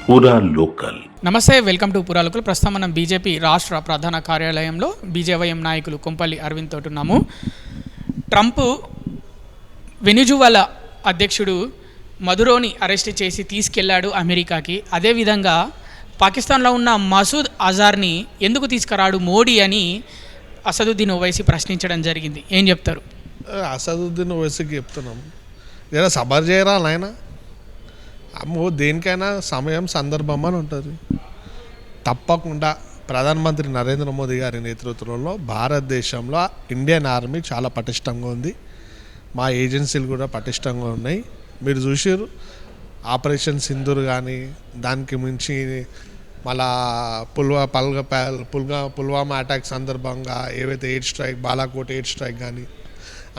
పూరా లోకల్. నమస్తే, welcome to పూరా లోకల్. ప్రస్తుతం మనం బీజేపీ రాష్ట్ర ప్రధాన కార్యాలయంలో బీజేవైఎం నాయకులు కొంపల్లి అరవింద్ తోటి ఉన్నాము. ట్రంప్ వెనిజువలా అధ్యక్షుడు మదురోని అరెస్ట్ చేసి తీసుకెళ్లాడు అమెరికాకి. అదేవిధంగా పాకిస్తాన్లో ఉన్న మసూద్ అజార్ని ఎందుకు తీసుకురాడు మోడీ అని అసదుద్దీన్ ఓవైసీ ప్రశ్నించడం జరిగింది. ఏం చెప్తారు? అసదుద్దీన్ ఓవైసీకి చెప్తున్నాం, జరా సబర్ చేయరా నాయన. అమ్మో, దేనికైనా సమయం సందర్భం అని ఉంటుంది. తప్పకుండా ప్రధానమంత్రి నరేంద్ర మోదీ గారి నేతృత్వంలో భారతదేశంలో ఇండియన్ ఆర్మీ చాలా పటిష్టంగా ఉంది. మా ఏజెన్సీలు కూడా పటిష్టంగా ఉన్నాయి. మీరు చూసారు ఆపరేషన్ సింధూర్ కానీ, దానికి మించి మళ్ళా పుల్వామా అటాక్ సందర్భంగా ఏవైతే air strike, Balakot air strike కానీ,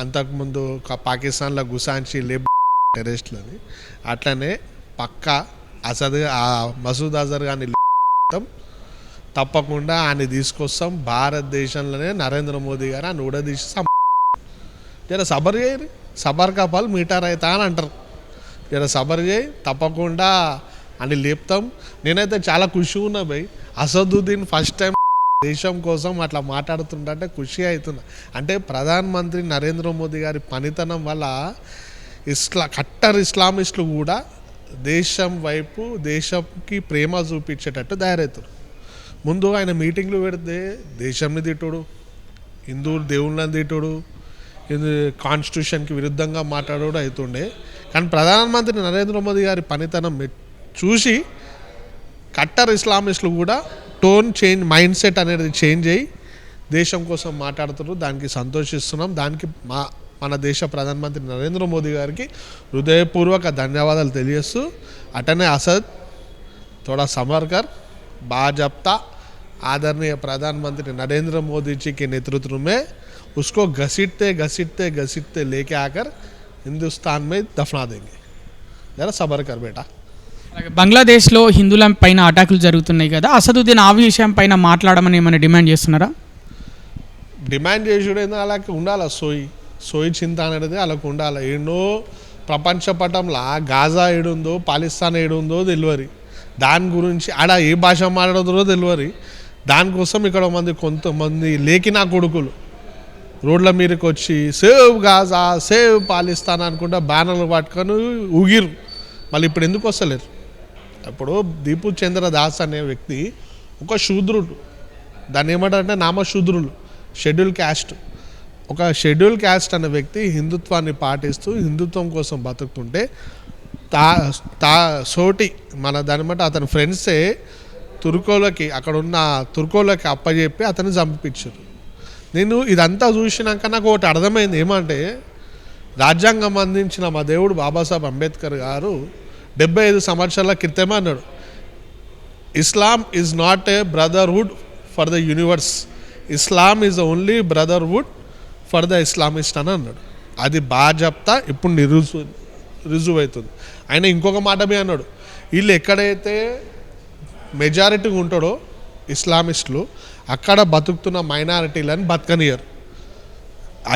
అంతకుముందు పాకిస్తాన్లో గుసాంచి టెర్రరిస్టులని, అట్లనే పక్కా మసూద్ అజర్ కానీ తప్పకుండా ఆయన తీసుకొస్తాం. భారతదేశంలోనే నరేంద్ర మోదీ గారు ఆయన ఊడదీసి జర సబర్ చేయరు, సబర్ కపాల్ మీటర్ అవుతా అని అంటారు. జర సబర్ చేయి, తప్పకుండా అని లేపుతాం. నేనైతే చాలా ఖుషి ఉన్నా భయ్. అసదుద్దీన్ ఫస్ట్ టైం దేశం కోసం అట్లా మాట్లాడుతుంటే ఖుషి అవుతున్నా. అంటే ప్రధానమంత్రి నరేంద్ర మోదీ గారి పనితనం వల్ల కట్టర్ ఇస్లామిస్టులు కూడా దేశం వైపు, దేశంకి ప్రేమ చూపించేటట్టు తయారవుతారు. ముందు ఆయన మీటింగ్లు పెడితే దేశంని తిట్టుడు, హిందూ దేవుళ్ళని తిట్టుడు, కాన్స్టిట్యూషన్కి విరుద్ధంగా మాట్లాడడం అవుతుండే. కానీ ప్రధానమంత్రి నరేంద్ర మోదీ గారి పనితనం చూసి కట్టర్ ఇస్లామిస్టులు కూడా టోన్ చేంజ్, మైండ్ సెట్ అనేది చేంజ్ అయ్యి దేశం కోసం మాట్లాడుతున్నారు. దానికి సంతోషిస్తున్నాం. దానికి మన దేశ ప్రధానమంత్రి నరేంద్ర మోదీ గారికి హృదయపూర్వక ధన్యవాదాలు తెలియజేస్తూ, అటనే असद थोड़ा संभल कर बाजप्ता आदरणीय प्रधानमंत्री नरेंद्र मोदी जी के नेतृत्व में उसको घसीटते घसीटते घसीटते लेके आकर हिंदुस्तान में दफना देंगे. जरा सबर कर बेटा. బంగ్లాదేశ్లో హిందువుల పైన అటాకులు జరుగుతున్నాయి కదా, అసదుద్దీన్ ఆ విషయం పైన మాట్లాడమని ఏమైనా డిమాండ్ చేస్తున్నారా? డిమాండ్ చేసుడేందో అలాగే ఉండాలి. సోయి చింత అనేది అలాగ ఉండాలి. ఎన్నో ప్రపంచ పటంలో గాజా ఏడుందో, పాకిస్తాన్ ఏడుందో తెలియదు. దాని గురించి ఆడ ఏ భాష మాట్లాడుతుందో తెలియదు. దానికోసం ఇక్కడ కొంతమంది లేకినా కొడుకులు రోడ్ల మీదకి వచ్చి సేవ్ గాజా, సేవ్ పాకిస్తాన్ అనుకుంటా బ్యానర్లు పట్టుకొని ఊగిరు. మళ్ళీ ఇప్పుడు ఎందుకు వస్తలేరు? ఇప్పుడు దీపు చంద్ర దాస్ అనే వ్యక్తి ఒక శూద్రుడు, దాన్ని ఏమంటారంటే నామశూద్రులు, షెడ్యూల్ క్యాస్ట్. ఒక షెడ్యూల్ క్యాస్ట్ అనే వ్యక్తి హిందుత్వాన్ని పాటిస్తూ హిందుత్వం కోసం బతుకుతుంటే సోటి మన దాని బట్టి అతని ఫ్రెండ్సే తుర్కోలకి, అక్కడ ఉన్న తుర్కోలకి అప్పచెప్పి అతన్ని చంపించారు. నేను ఇదంతా చూసినాక నాకు ఒకటి అర్థమైంది. ఏమంటే రాజ్యాంగం అందించిన మా దేవుడు బాబాసాహెబ్ అంబేద్కర్ గారు 75 సంవత్సరాల క్రితమే అన్నాడు, Islam is not a brotherhood for the universe, Islam is only brotherhood for the Islamist అని అన్నాడు. అది బాగా చెప్తా ఇప్పుడు రుజువు అవుతుంది. ఆయన ఇంకొక మాట మీద అన్నాడు, వీళ్ళు ఎక్కడైతే మెజారిటీ ఉంటాడో ఇస్లామిస్టులు, అక్కడ బతుకుతున్న మైనారిటీలను బతకనియరు.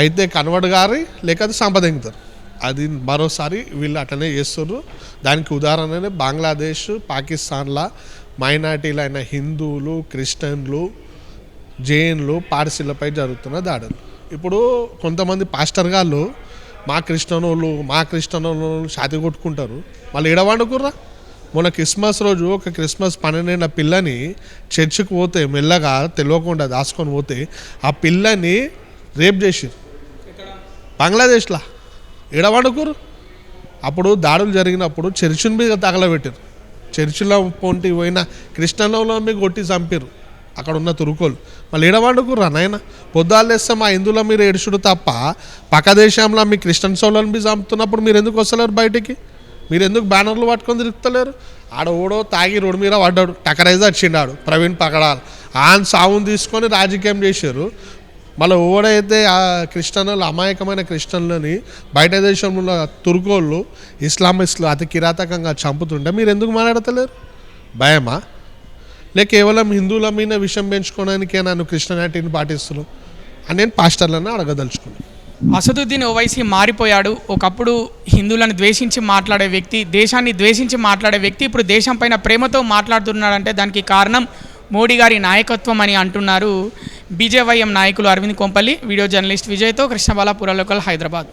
అయితే కన్వర్ట్ గారి లేకపోతే సంపదింగుతారు. అది మరోసారి వీళ్ళు అట్లనే చేస్తున్నారు. దానికి ఉదాహరణనే బంగ్లాదేశ్, పాకిస్తాన్లో మైనారిటీలైన హిందువులు, క్రిస్టియన్లు, జైన్లు, పార్సీలపై జరుగుతున్న దాడులు. ఇప్పుడు కొంతమంది పాస్టర్ గాళ్ళు మా క్రిస్టియన్ ఛాతి కొట్టుకుంటారు. మళ్ళీ ఎడవండుకుర్రా. మొన్న క్రిస్మస్ రోజు ఒక క్రిస్మస్ 12 పిల్లని చర్చికి పోతే మెల్లగా తెలియకుండా దాచుకొని పోతే ఆ పిల్లని రేప్ చేసిరు బంగ్లాదేశ్లో. ఎడవండుకురు. అప్పుడు దాడులు జరిగినప్పుడు చర్చిని మీద తగలబెట్టారు. చర్చిలో పొంటి పోయిన క్రిస్టియన్లో మీద కొట్టి చంపారు అక్కడ ఉన్న తురుకోలు. మళ్ళీ ఎడవండుకుర్రా నాయన. పొద్దాలు వేస్తే మా హిందువుల మీరు ఏడుచుడు తప్ప పక్క దేశంలో మీ క్రిస్టియన్ సోళ్ళని మీద చంపుతున్నప్పుడు మీరు ఎందుకు వస్తలేరు బయటికి? మీరు ఎందుకు బ్యానర్లు పట్టుకొని తిరుగుతలేరు? ఆడ ఓడో తాగి రోడ్డు మీద పడ్డాడు, టకరైజ్ వచ్చిండాడు ప్రవీణ్ పగడాల్. ఆయన సావును తీసుకొని రాజకీయం చేశారు. మళ్ళీ ఓడైతే ఆ క్రిస్టియన్లు, అమాయకమైన క్రిస్టియన్లని బయట దేశంలో తుర్కోళ్ళు, ఇస్లామిస్టులు అతి కిరాతకంగా చంపుతుంటే మీరు ఎందుకు మాట్లాడతలేరు? భయమా? లేక కేవలం హిందువుల మీద విషయం పెంచుకోవడానికే నన్ను క్రిస్టియానిటీని పాటిస్తున్నాను అని నేను పాస్టర్లను అడగదలుచుకున్నాను. అసదుద్దీన్ ఓవైసీ మారిపోయాడు. ఒకప్పుడు హిందువులను ద్వేషించి మాట్లాడే వ్యక్తి, దేశాన్ని ద్వేషించి మాట్లాడే వ్యక్తి ఇప్పుడు దేశం పైన ప్రేమతో మాట్లాడుతున్నాడంటే దానికి కారణం మోడీ గారి నాయకత్వం అని అంటున్నారు బీజేవైఎం నాయకులు అరవింద్ కొంపల్లి. వీడియో జర్నలిస్ట్ విజయ్తో కృష్ణబాల, పురలోకల్, హైదరాబాద్.